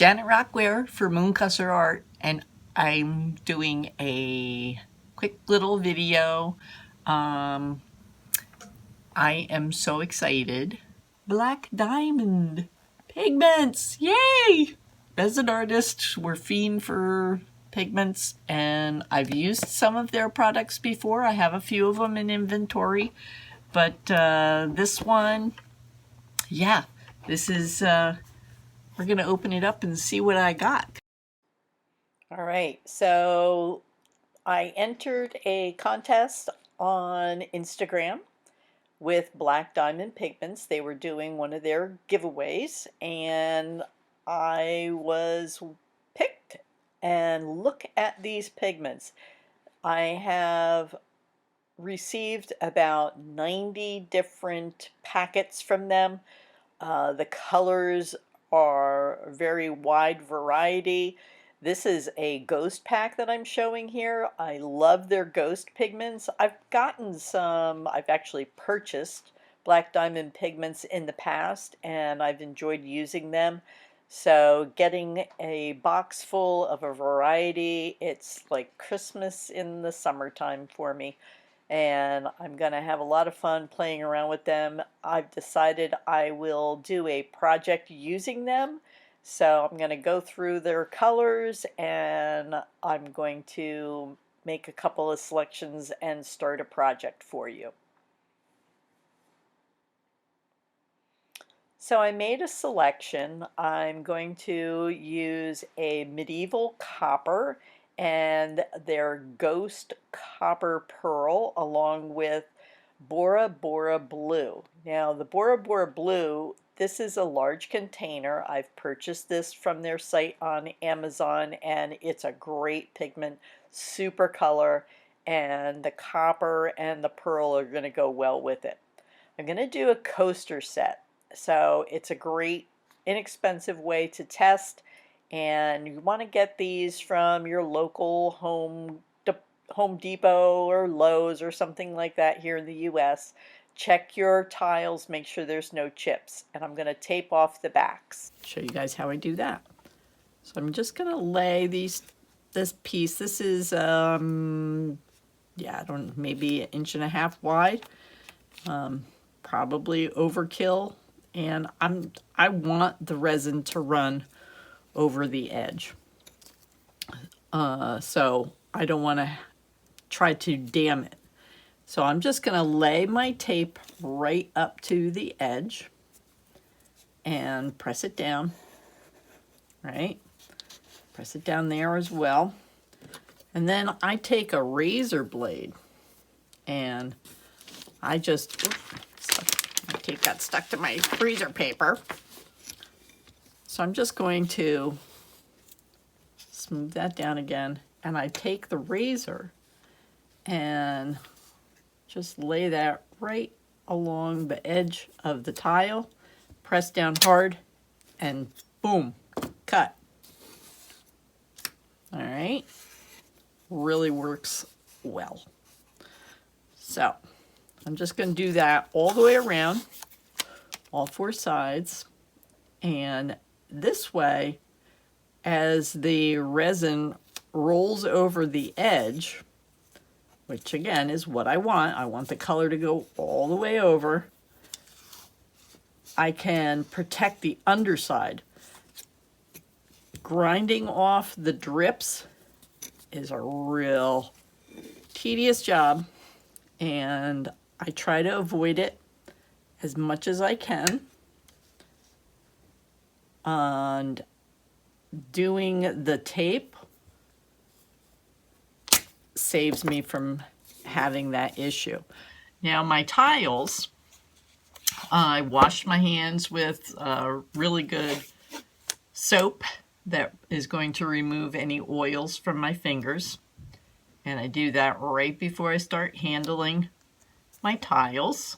Janet Rockware for Moonkusser Art, and I'm doing a quick little video. I am so excited. Black Diamond Pigments, yay! Resin artists were fiend for pigments, and I've used some of their products before. I have a few of them in inventory, but this one, yeah, this is we're gonna open it up and see what I got. All right, so I entered a contest on Instagram with Black Diamond Pigments. They were doing one of their giveaways, and I was picked. And look at these pigments. I have received about 90 different packets from them. The colors are a very wide variety. This is a ghost pack that I'm showing here. I love their ghost pigments. I've gotten some, I've actually purchased Black Diamond pigments in the past, and I've enjoyed using them. So getting a box full of a variety, it's like Christmas in the summertime for me. And I'm going to have a lot of fun playing around with them. I've decided I will do a project using them. So I'm going to go through their colors, and I'm going to make a couple of selections and start a project for you. So I made a selection. I'm going to use a medieval copper and their ghost copper pearl along with Bora Bora Blue. Now the Bora Bora Blue, this is a large container. I've purchased this from their site on Amazon, and it's a great pigment, super color, and the copper and the pearl are going to go well with it. I'm going to do a coaster set. So it's a great inexpensive way to test, and you want to get these from your local Home Depot or Lowe's or something like that here in the US. Check your tiles, make sure there's no chips, and I'm going to tape off the backs. Show you guys how I do that. So I'm just gonna lay this piece. This is yeah, I don't know, maybe 1.5 inches wide. Probably overkill, and I want the resin to run over the edge. So I don't want to try to dam it. So I'm just going to lay my tape right up to the edge and press it down, right? Press it down there as well. And then I take a razor blade and I just, my tape got stuck to my freezer paper. So I'm just going to smooth that down again, and I take the razor and just lay that right along the edge of the tile, press down hard, and boom, cut. All right, really works well. So I'm just going to do that all the way around, all 4 sides, and this way, as the resin rolls over the edge, which again is what I want the color to go all the way over, I can protect the underside. Grinding off the drips is a real tedious job, and I try to avoid it as much as I can. And doing the tape saves me from having that issue. Now my tiles, I washed my hands with really good soap that is going to remove any oils from my fingers. And I do that right before I start handling my tiles.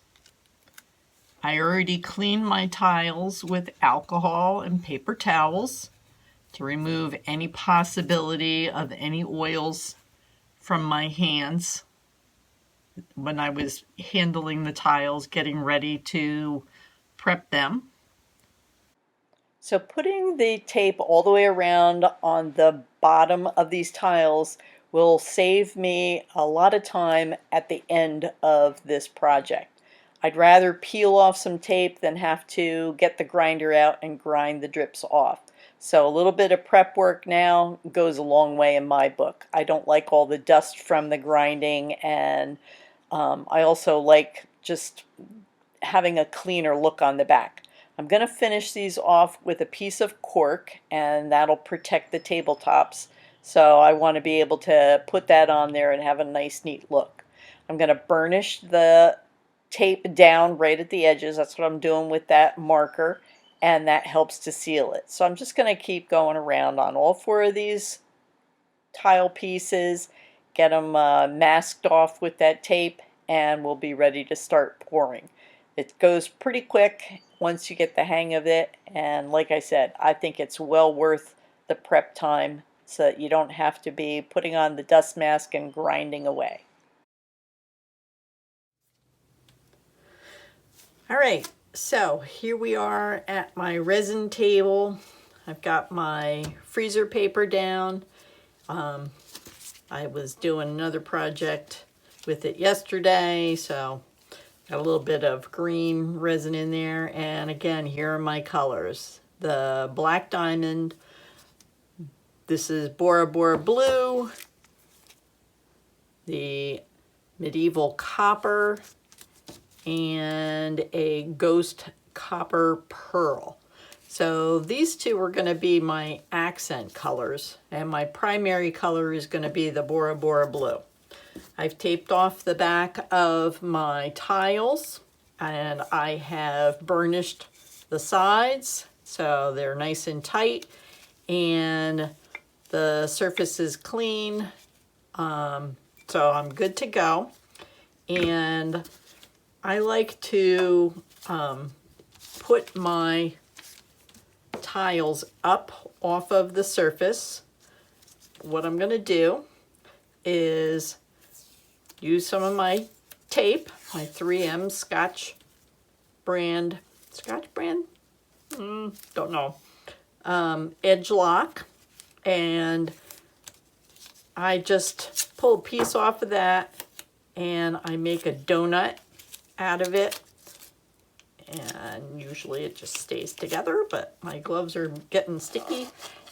I already cleaned my tiles with alcohol and paper towels to remove any possibility of any oils from my hands when I was handling the tiles, getting ready to prep them. So putting the tape all the way around on the bottom of these tiles will save me a lot of time at the end of this project. I'd rather peel off some tape than have to get the grinder out and grind the drips off. So a little bit of prep work now goes a long way in my book. I don't like all the dust from the grinding, and I also like just having a cleaner look on the back. I'm going to finish these off with a piece of cork, and that'll protect the tabletops. So I want to be able to put that on there and have a nice neat look. I'm going to burnish the tape down right at the edges. That's what I'm doing with that marker, and that helps to seal it. So I'm just going to keep going around on all four of these tile pieces, get them masked off with that tape, and we'll be ready to start pouring. It goes pretty quick once you get the hang of it, and like I said, I think it's well worth the prep time so that you don't have to be putting on the dust mask and grinding away. All right, so here we are at my resin table. I've got my freezer paper down. I was doing another project with it yesterday, so got a little bit of green resin in there. And again, here are my colors. The Black Diamond, this is Bora Bora Blue, the Medieval Copper, and a Ghost Copper Pearl. So these two are going to be my accent colors, and my primary color is going to be the Bora Bora Blue. I've taped off the back of my tiles, and I have burnished the sides so they're nice and tight, and the surface is clean, so I'm good to go. And I like to put my tiles up off of the surface. What I'm going to do is use some of my tape, my 3M Scotch brand? Don't know. Edge lock, and I just pull a piece off of that and I make a donut out of it. And usually it just stays together, but my gloves are getting sticky.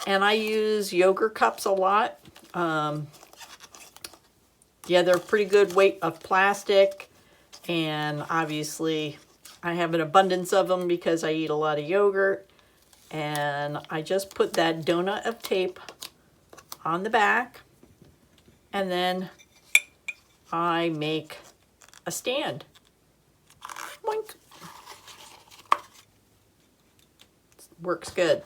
And I use yogurt cups a lot. Yeah, they're a pretty good weight of plastic, and obviously I have an abundance of them because I eat a lot of yogurt. And I just put that donut of tape on the back, and then I make a stand. Boink. Works good.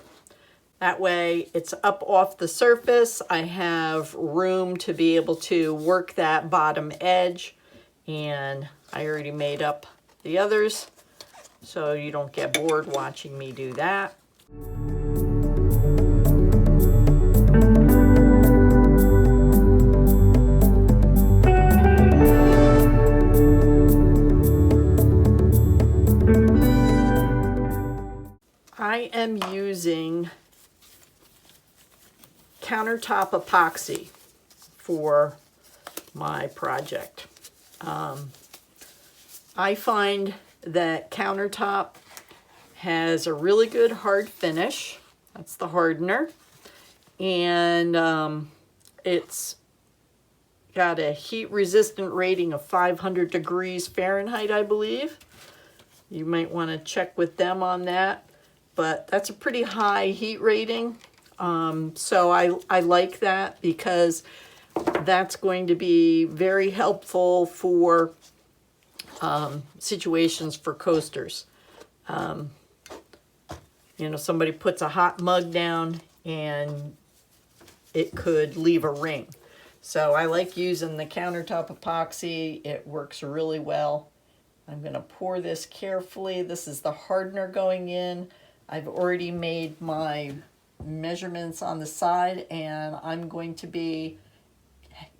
That way it's up off the surface. I have room to be able to work that bottom edge, and I already made up the others so you don't get bored watching me do that. I am using Countertop Epoxy for my project. I find that Countertop has a really good hard finish. That's the hardener. And it's got a heat resistant rating of 500 degrees Fahrenheit, I believe. You might want to check with them on that. But that's a pretty high heat rating. So I like that because that's going to be very helpful for situations for coasters. You know, somebody puts a hot mug down and it could leave a ring. So I like using the Countertop Epoxy. It works really well. I'm going to pour this carefully. This is the hardener going in. I've already made my measurements on the side, and I'm going to be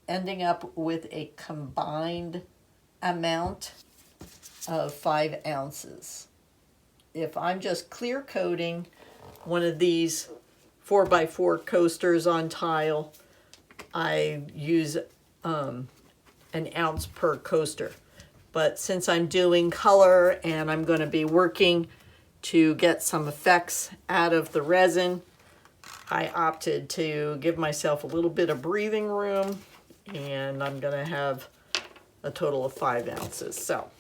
ending up with a combined amount of 5 ounces. If I'm just clear coating, one of these 4x4 coasters on tile, I use an ounce per coaster. But since I'm doing color and I'm going to be working to get some effects out of the resin, I opted to give myself a little bit of breathing room, and I'm going to have a total of 5 ounces. So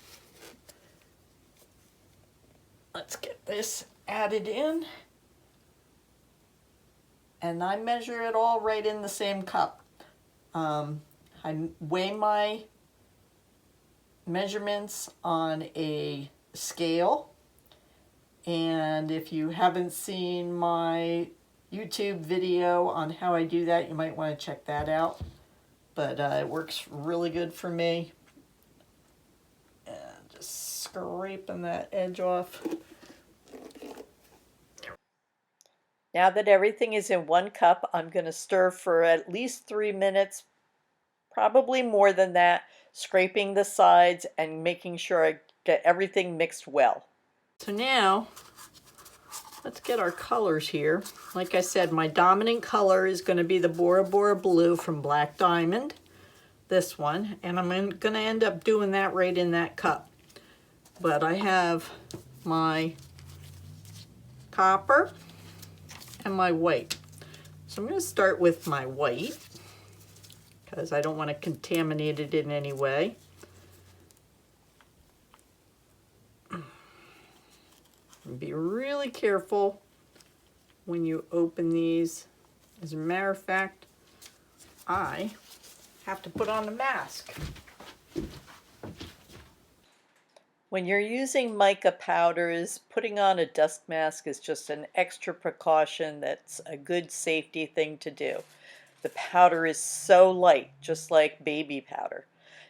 let's get this added in. And I measure it all right in the same cup. I weigh my measurements on a scale. And if you haven't seen my YouTube video on how I do that, you might want to check that out. But it works really good for me. And just scraping that edge off. Now that everything is in 1 cup, I'm going to stir for at least 3 minutes, probably more than that, scraping the sides and making sure I get everything mixed well. So now, let's get our colors here. Like I said, my dominant color is going to be the Bora Bora Blue from Black Diamond, this one, and I'm going to end up doing that right in that cup. But I have my copper and my white. So I'm going to start with my white because I don't want to contaminate it in any way. And be really careful when you open these. As a matter of fact, I have to put on a mask. When you're using mica powders, putting on a dust mask is just an extra precaution that's a good safety thing to do. The powder is so light, just like baby powder.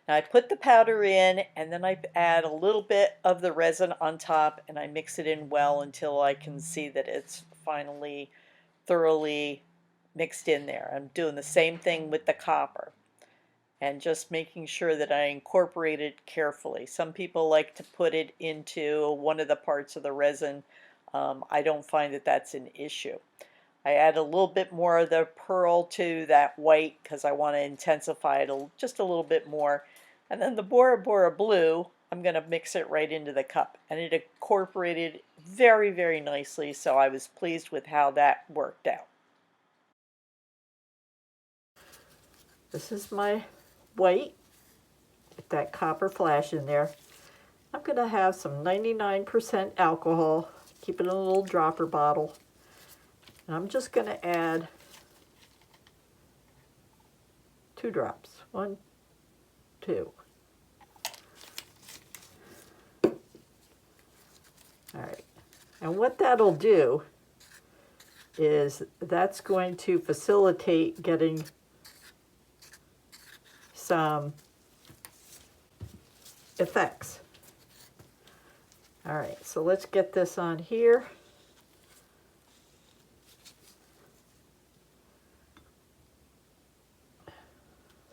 Now I put the powder in and then I add a little bit of the resin on top and I mix it in well until I can see that it's finally thoroughly mixed in there. I'm doing the same thing with the copper and just making sure that I incorporate it carefully. Some people like to put it into one of the parts of the resin. I don't find that that's an issue. I add a little bit more of the pearl to that white because I want to intensify it just a little bit more. And then the Bora Bora Blue, I'm going to mix it right into the cup. And it incorporated very, very nicely, so I was pleased with how that worked out. This is my white with that copper flash in there. I'm going to have some 99% alcohol. Keep it in a little dropper bottle. And I'm just going to add 2 drops. 1, 2. All right. And what that'll do is that's going to facilitate getting some effects. All right, so let's get this on here.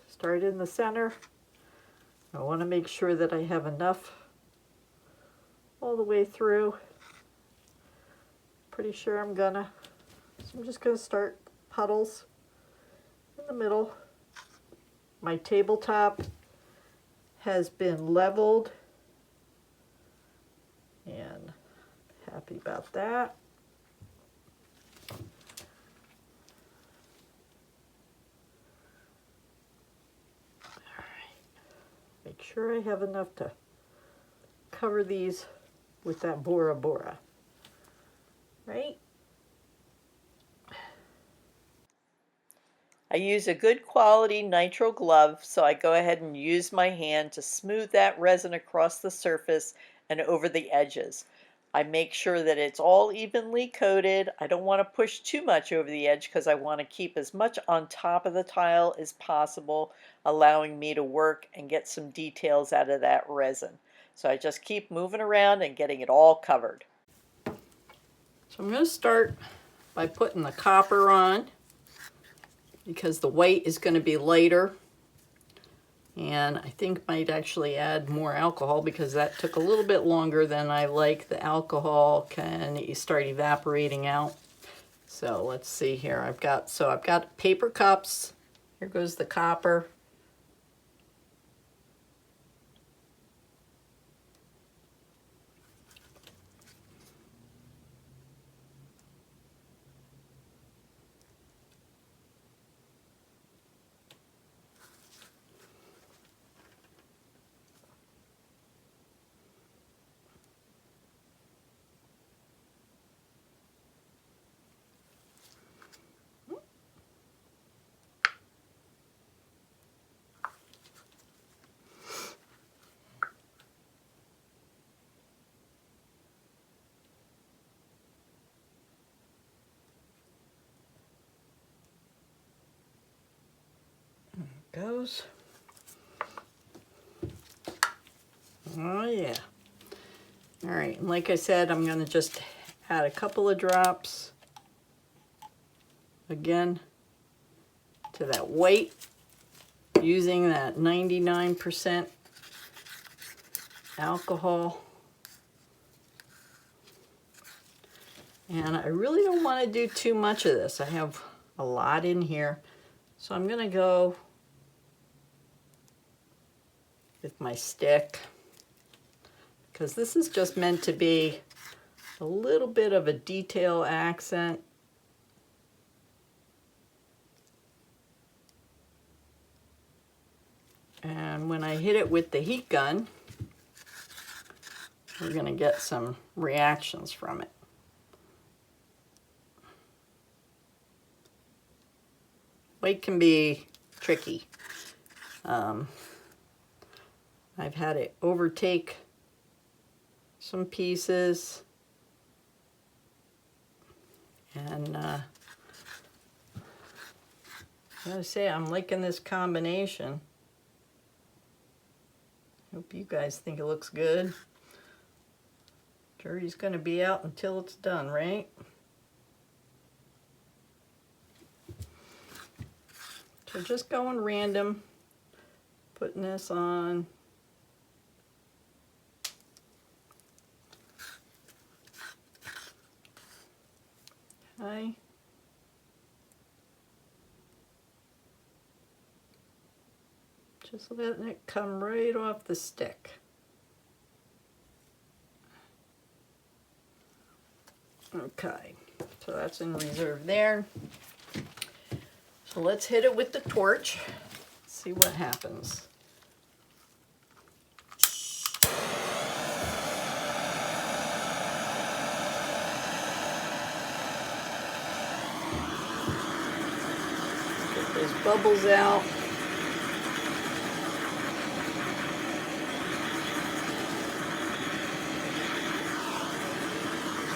Start in the center. I want to make sure that I have enough all the way through. Pretty sure I'm gonna. So I'm just gonna start puddles in the middle. My tabletop has been leveled, and happy about that. All right. Make sure I have enough to cover these with that Bora Bora, right? I use a good quality nitrile glove, so I go ahead and use my hand to smooth that resin across the surface and over the edges. I make sure that it's all evenly coated. I don't want to push too much over the edge because I want to keep as much on top of the tile as possible, allowing me to work and get some details out of that resin. So I just keep moving around and getting it all covered. So I'm going to start by putting the copper on, because the white is going to be lighter And I think might actually add more alcohol because that took a little bit longer than I like. The alcohol can start evaporating out. So let's see here. I've got paper cups. Here goes the copper. Goes. Oh yeah. All right, and like I said, I'm going to just add a couple of drops again to that white using that 99% alcohol. And I really don't want to do too much of this. I have a lot in here. So I'm going to go with my stick, because this is just meant to be a little bit of a detail accent. And when I hit it with the heat gun, we're going to get some reactions from it. White can be tricky. I've had it overtake some pieces, and I gotta say, I'm liking this combination. Hope you guys think it looks good. Jury's gonna be out until it's done, right? So just going random, putting this on. Okay. Just letting it come right off the stick. Okay, so that's in reserve there. So let's hit it with the torch, see what happens. Get those bubbles out.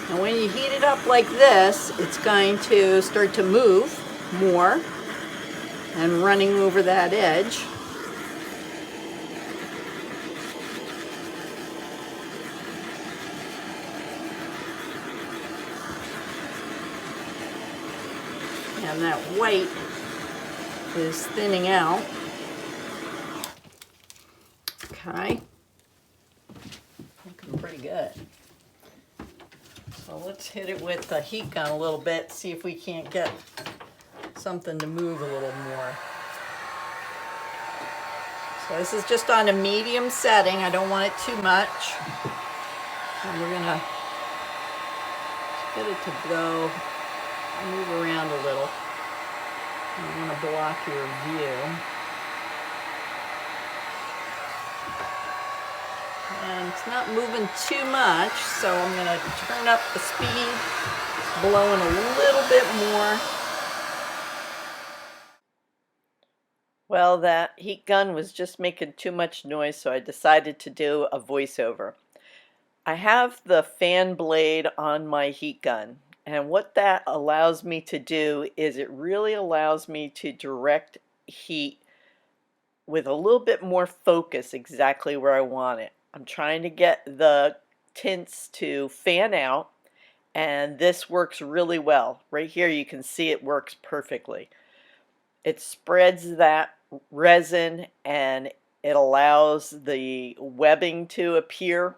And when you heat it up like this, it's going to start to move more and running over that edge. And that white is thinning out. Okay. Looking pretty good. So let's hit it with the heat gun a little bit, see if we can't get something to move a little more. So this is just on a medium setting. I don't want it too much. And we're gonna get it to go, move around a little. I don't want to block your view. And it's not moving too much, so I'm going to turn up the speed, blowing a little bit more. Well, that heat gun was just making too much noise, so I decided to do a voiceover. I have the fan blade on my heat gun, and what that allows me to do is it really allows me to direct heat with a little bit more focus exactly where I want it. I'm trying to get the tints to fan out, and this works really well. Right here you can see it works perfectly. It spreads that resin and it allows the webbing to appear.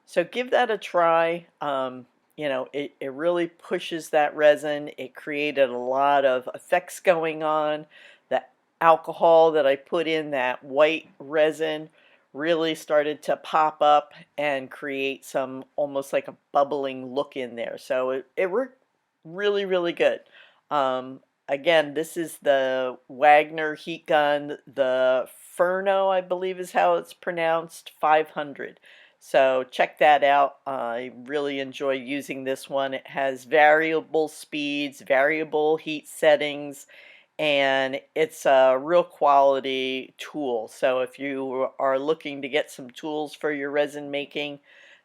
So give that a try. You know, it really pushes that resin. It created a lot of effects going on. The alcohol that I put in that white resin really started to pop up and create some almost like a bubbling look in there. So it worked really, really good. Um, Again, this is the Wagner heat gun, the Furno, I believe is how it's pronounced, 500. So check that out. I really enjoy using this one. It has variable speeds, variable heat settings, and it's a real quality tool. So if you are looking to get some tools for your resin making,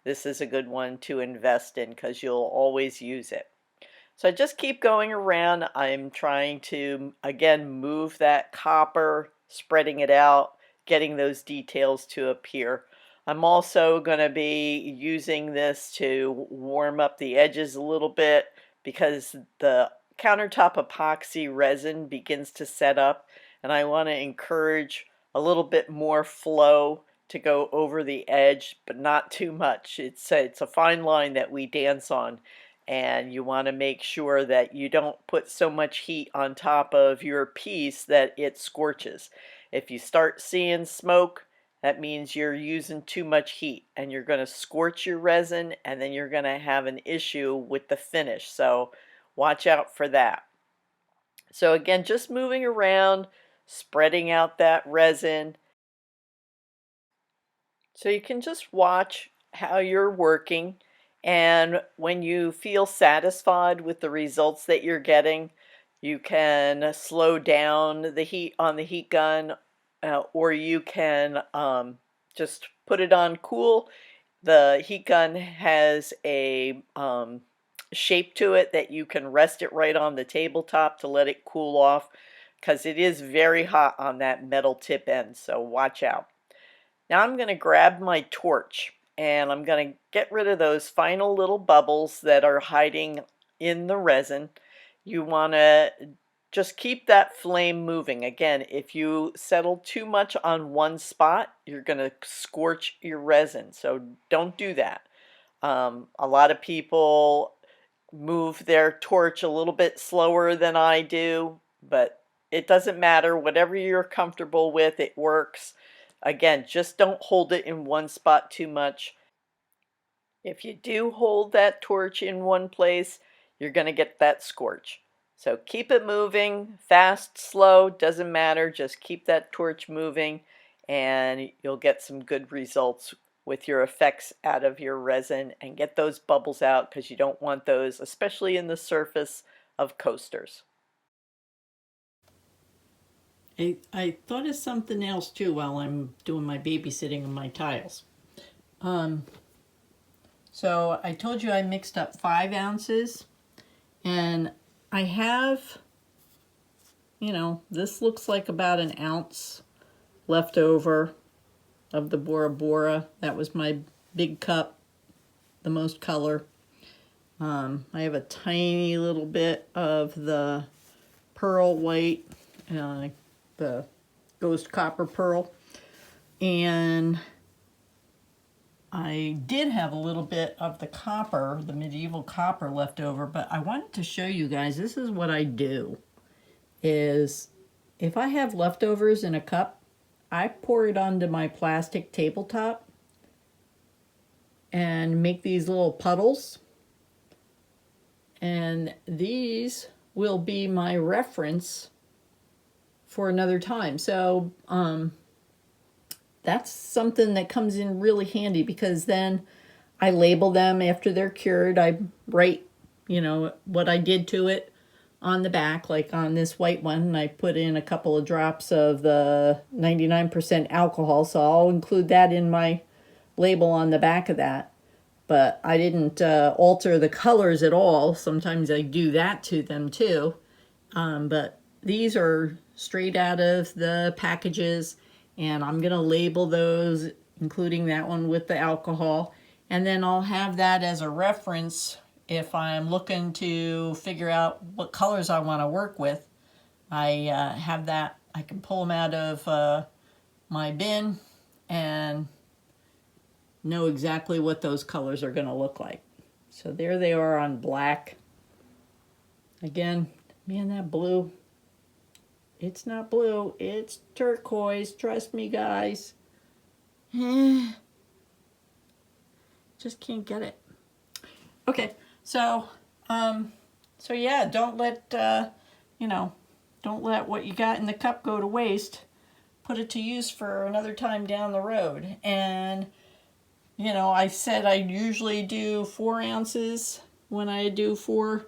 this is a good one to invest in because you'll always use it. So I just keep going around. I'm trying to, again, move that copper, spreading it out, getting those details to appear. I'm also going to be using this to warm up the edges a little bit because the countertop epoxy resin begins to set up, and I want to encourage a little bit more flow to go over the edge, but not too much. It's a fine line that we dance on, and you want to make sure that you don't put so much heat on top of your piece that it scorches. If you start seeing smoke, that means you're using too much heat and you're going to scorch your resin, and then you're going to have an issue with the finish. So watch out for that. So again, just moving around, spreading out that resin. So you can just watch how you're working, and when you feel satisfied with the results that you're getting, you can slow down the heat on the heat gun, or you can just put it on cool. The heat gun has a shape to it that you can rest it right on the tabletop to let it cool off, because it is very hot on that metal tip end, so watch out. Now I'm going to grab my torch and I'm going to get rid of those final little bubbles that are hiding in the resin. You want to just keep that flame moving. Again, if you settle too much on one spot, you're going to scorch your resin. So don't do that. A lot of people move their torch a little bit slower than I do, but it doesn't matter. Whatever you're comfortable with, it works. Again, just don't hold it in one spot too much. If you do hold that torch in one place, you're going to get that scorch. So keep it moving, fast, slow, doesn't matter. Just keep that torch moving and you'll get some good results with your effects out of your resin, and get those bubbles out because you don't want those, especially in the surface of coasters. I thought of something else too while I'm doing my babysitting of my tiles. So I told you I mixed up 5 ounces, and I have, you know, this looks like about an ounce left over of the Bora Bora. That was my big cup, the most color. I have a tiny little bit of the pearl white, the ghost copper pearl, and I did have a little bit of the copper, the medieval copper left over, but I wanted to show you guys, this is what I do, is if I have leftovers in a cup, I pour it onto my plastic tabletop and make these little puddles, and these will be my reference for another time. So that's something that comes in really handy, because then I label them after they're cured. I write, you know, what I did to it on the back, like on this white one. I put in a couple of drops of the 99% alcohol, so I'll include that in my label on the back of that. But I didn't alter the colors at all. Sometimes I do that to them too. But these are straight out of the packages, and I'm going to label those, including that one with the alcohol. And then I'll have that as a reference if I'm looking to figure out what colors I want to work with. I have that, I can pull them out of my bin and know exactly what those colors are going to look like. So there they are on black. Again, man, that blue, it's not blue, it's turquoise. Trust me, guys. Just can't get it. Okay, so yeah, don't let don't let what you got in the cup go to waste. Put it to use for another time down the road. And I said I usually do 4 ounces when I do 4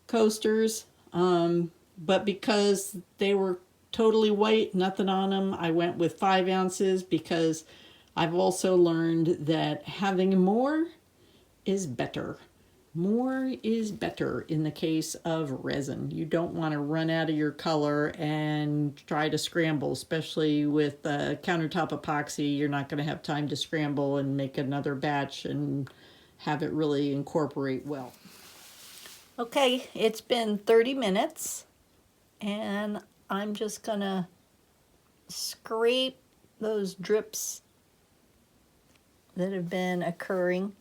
coasters, but because they were totally white, nothing on them, I went with 5 ounces because I've also learned that having more is better. More is better in the case of resin. You don't want to run out of your color and try to scramble, especially with countertop epoxy. You're not going to have time to scramble and make another batch and have it really incorporate well. Okay, it's been 30 minutes and I'm just going to scrape those drips that have been occurring.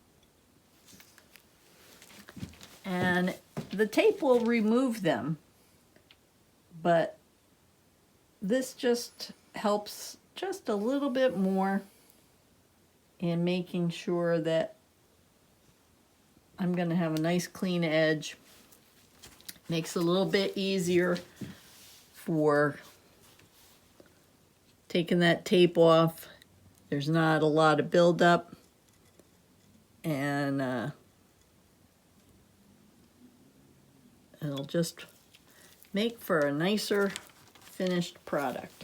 And the tape will remove them, but this just helps just a little bit more in making sure that I'm going to have a nice clean edge. Makes it a little bit easier for taking that tape off. There's not a lot of buildup, and it'll just make for a nicer finished product.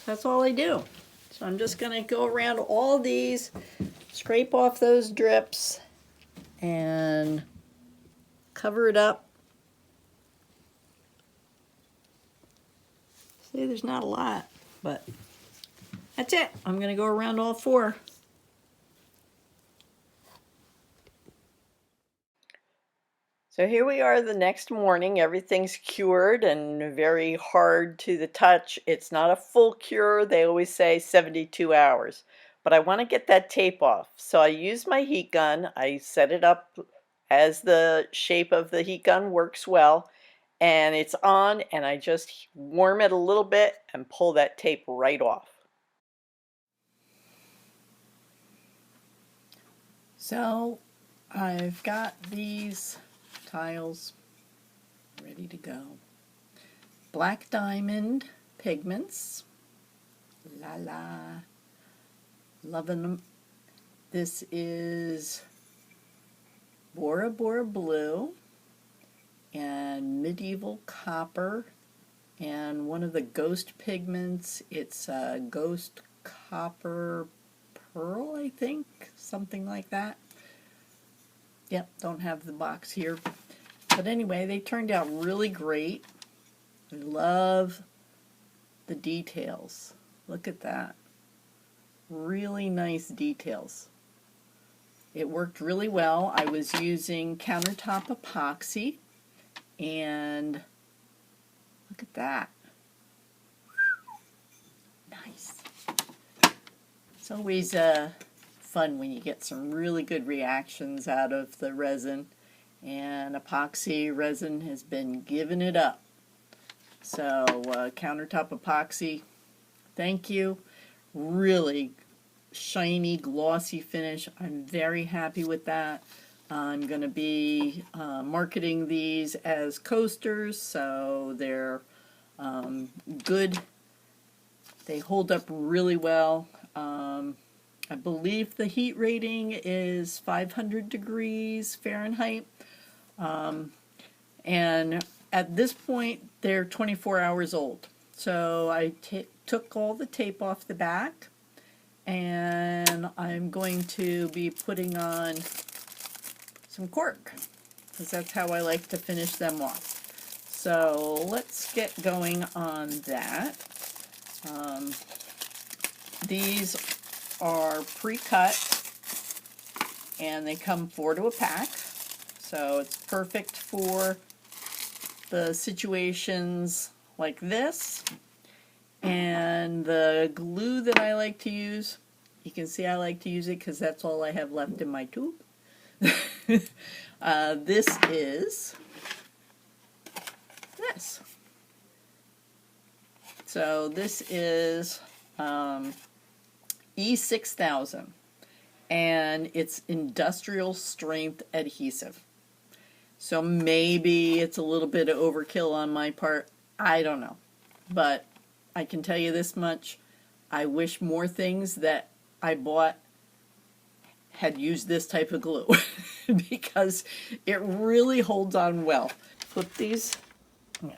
That's all I do. So I'm just going to go around all these, scrape off those drips, and cover it up. See, there's not a lot, but that's it. I'm going to go around all 4. So here we are the next morning. Everything's cured and very hard to the touch. It's not a full cure. They always say 72 hours. But I want to get that tape off. So I use my heat gun. I set it up as the shape of the heat gun works well. And it's on, and I just warm it a little bit and pull that tape right off. So I've got these tiles ready to go. Black Diamond Pigments. La la. Loving them. This is Bora Bora Blue and Medieval Copper, and one of the ghost pigments, it's Ghost Copper Pearl, I think, something like that. Yep, don't have the box here. But anyway, they turned out really great. I love the details. Look at that. Really nice details. It worked really well. I was using Countertop Epoxy, and look at that. Nice. It's always fun when you get some really good reactions out of the resin, and epoxy resin has been giving it up. So Countertop Epoxy, thank you. Really shiny, glossy finish. I'm very happy with that. I'm going to be marketing these as coasters, so they're good. They hold up really well. I believe the heat rating is 500 degrees Fahrenheit. And at this point, they're 24 hours old. So I took all the tape off the back, and I'm going to be putting on some cork, because that's how I like to finish them off. So let's get going on that. These are pre-cut, and they come 4 to a pack, so it's perfect for the situations like this. And the glue that I like to use, you can see I like to use it because that's all I have left in my tube. This is this. So this is E6000, and it's industrial strength adhesive. So maybe it's a little bit of overkill on my part. I don't know. But I can tell you this much. I wish more things that I bought had used this type of glue because it really holds on well. Flip these.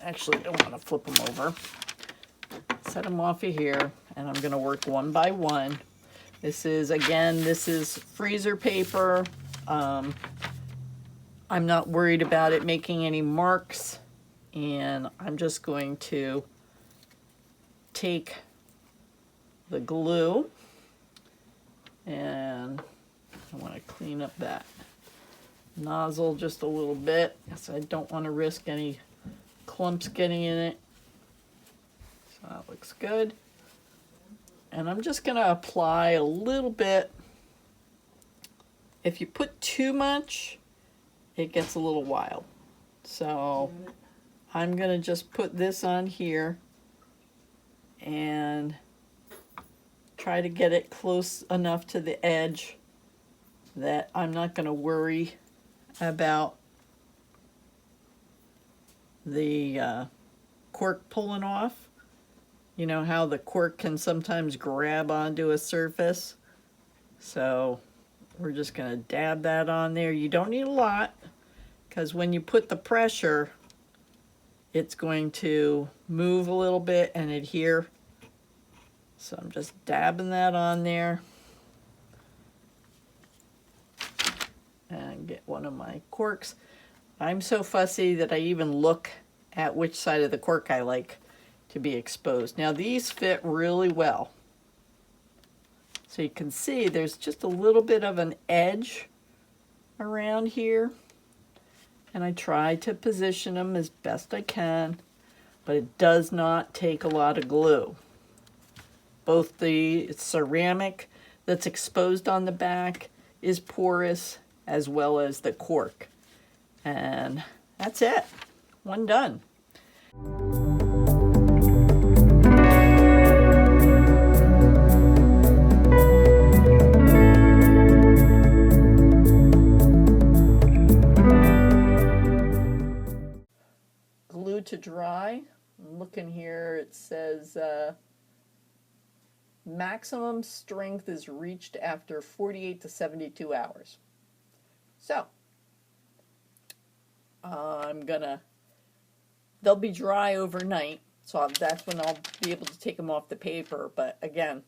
Actually, I don't want to flip them over. Set them off of here, and I'm going to work one by one. This is, again, this is freezer paper. I'm not worried about it making any marks, and I'm just going to take the glue, and I want to clean up that nozzle just a little bit because I don't want to risk any clumps getting in it. So that looks good. And I'm just going to apply a little bit. If you put too much, it gets a little wild. So I'm going to just put this on here and try to get it close enough to the edge that I'm not going to worry about the cork pulling off. You know how the cork can sometimes grab onto a surface. So we're just going to dab that on there. You don't need a lot because when you put the pressure, it's going to move a little bit and adhere. So I'm just dabbing that on there. And get one of my corks. I'm so fussy that I even look at which side of the cork I like to be exposed. Now these fit really well. So you can see there's just a little bit of an edge around here. And I try to position them as best I can, but it does not take a lot of glue. Both the ceramic that's exposed on the back is porous, as well as the cork. And that's it. One done. Glue to dry. I'm looking here, it says maximum strength is reached after 48 to 72 hours. So, they'll be dry overnight, so that's when I'll be able to take them off the paper. But again,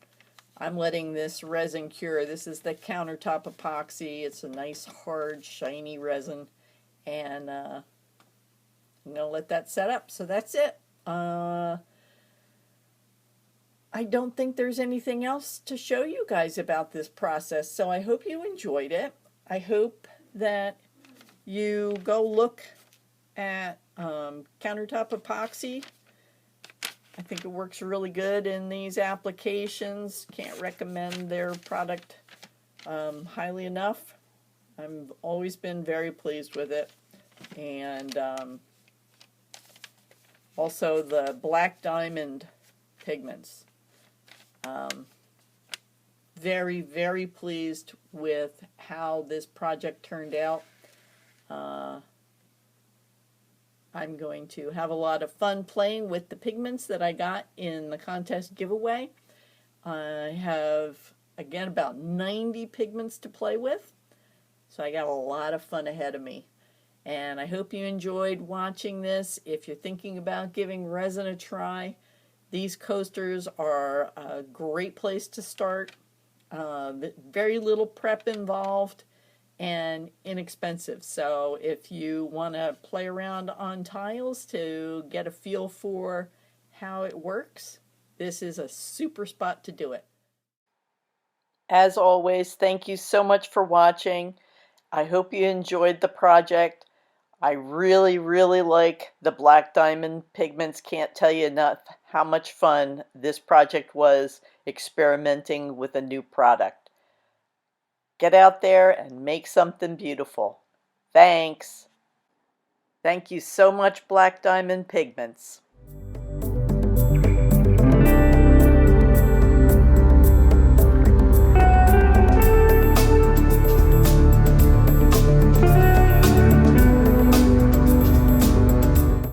I'm letting this resin cure. This is the Countertop Epoxy. It's a nice, hard, shiny resin. And I'm going to let that set up. So that's it. I don't think there's anything else to show you guys about this process. So I hope you enjoyed it. I hope that you go look at Countertop Epoxy. I think it works really good in these applications. Can't recommend their product highly enough. I've always been very pleased with it. And also the Black Diamond Pigments. Very, very pleased with how this project turned out. I'm going to have a lot of fun playing with the pigments that I got in the contest giveaway. I have, again, about 90 pigments to play with. So I got a lot of fun ahead of me. And I hope you enjoyed watching this. If you're thinking about giving resin a try, these coasters are a great place to start. Very little prep involved and inexpensive. So if you want to play around on tiles to get a feel for how it works, this is a super spot to do it. As always, thank you so much for watching. I hope you enjoyed the project. I really, really like the Black Diamond Pigments. Can't tell you enough how much fun this project was experimenting with a new product. Get out there and make something beautiful. Thanks. Thank you so much, Black Diamond Pigments.